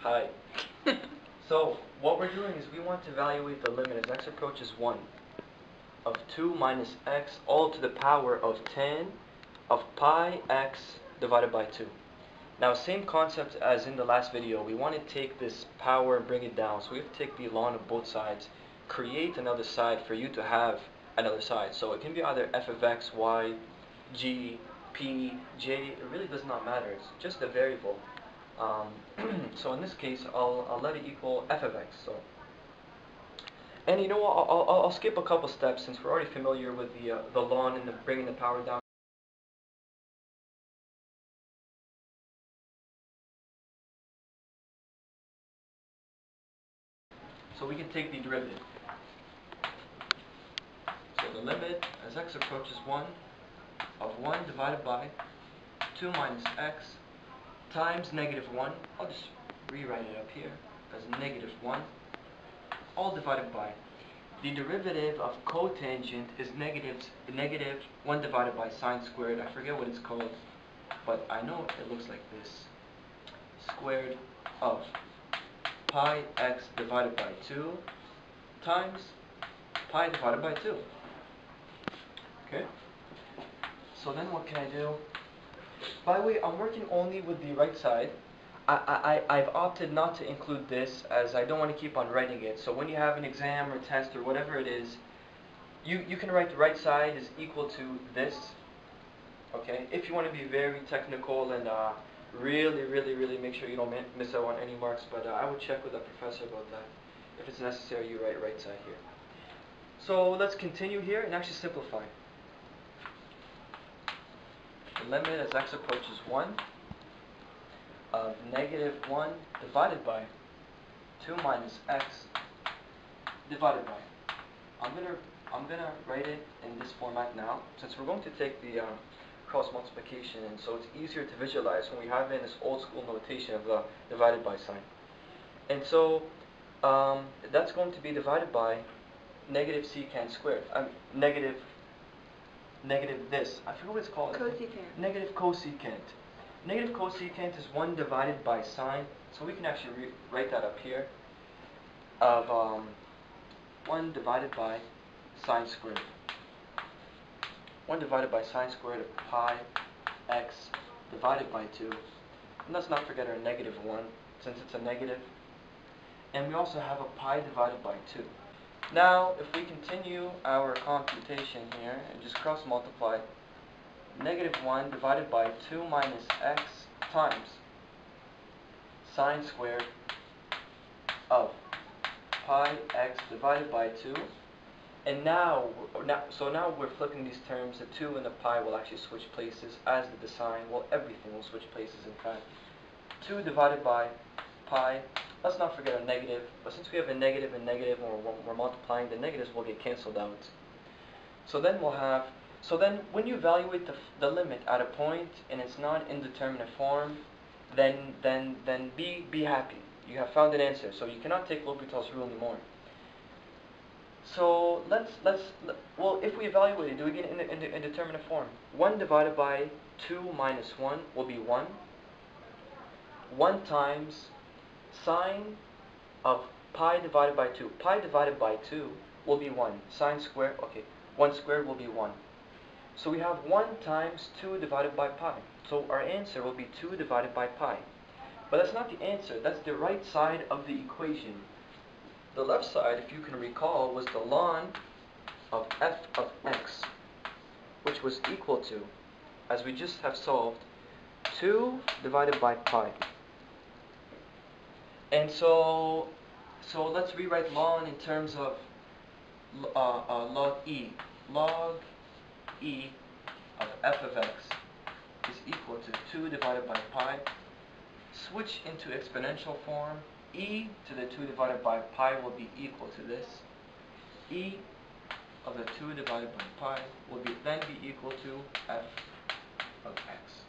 Hi. So, what we're doing is we want to evaluate the limit as x approaches 1 of 2 minus x all to the power of 10 of pi x divided by 2. Now, same concept as in the last video. We want to take this power and bring it down. So we have to take the ln of both sides, create another side for you to have another side. So it can be either f of x, y, g, p, j. It really does not matter. It's just a variable. So in this case, I'll let it equal f of x. So, and you know what? I'll skip a couple steps since we're already familiar with the ln and bringing the power down. So we can take the derivative. So the limit as x approaches 1 of 1 divided by 2 minus x times negative 1. I'll just rewrite it up here as negative 1, all divided by the derivative of cotangent is negative 1 divided by sine squared. I forget what it's called, but I know it looks like this. Squared of pi x divided by 2 times pi divided by 2. Okay? So then what can I do? By the way, I'm working only with the right side. I've opted not to include this as I don't want to keep on writing it. So when you have an exam or test or whatever it is, you can write the right side is equal to this. Okay? If you want to be very technical and really make sure you don't miss out on any marks, but I would check with the professor about that. If it's necessary, you write right side here. So let's continue here and actually simplify. The limit as x approaches 1 of negative 1 divided by 2 minus x divided by. I'm gonna write it in this format now, since we're going to take the cross multiplication, and so it's easier to visualize when we have it in this old school notation of the divided by sign. And so that's going to be divided by negative secant squared. Negative this. I forget what it's called. Cosecant. Negative cosecant. Negative cosecant is 1 divided by sine, so we can actually write that up here, of 1 divided by sine squared. 1 divided by sine squared of pi x divided by 2. And let's not forget our negative 1, since it's a negative. And we also have a pi divided by 2. Now, if we continue our computation here and just cross multiply, negative 1 divided by 2 minus x times sine squared of pi x divided by 2. And now we're flipping these terms. The 2 and the pi will actually switch places, as did the sine. Well, everything will switch places, in fact. 2 divided by pi. Let's not forget a negative, but since we have a negative and negative and we're multiplying, the negatives will get cancelled out. So then we'll have, when you evaluate the limit at a point and it's not indeterminate form, then be happy. You have found an answer. So you cannot take L'Hopital's rule anymore. So well, if we evaluate it, do we get it in indeterminate form? 1 divided by 2 minus 1 will be 1. 1 times sine of pi divided by 2. Pi divided by 2 will be 1. Sine squared, okay, 1 squared will be 1. So we have 1 times 2 divided by pi. So our answer will be 2 divided by pi. But that's not the answer. That's the right side of the equation. The left side, if you can recall, was the ln of f of x, which was equal to, as we just have solved, 2 divided by pi. And so let's rewrite ln in terms of log e. Log e of f of x is equal to 2 divided by pi. Switch into exponential form. E to the 2 divided by pi will be equal to this. E of the 2 divided by pi will then be equal to f of x.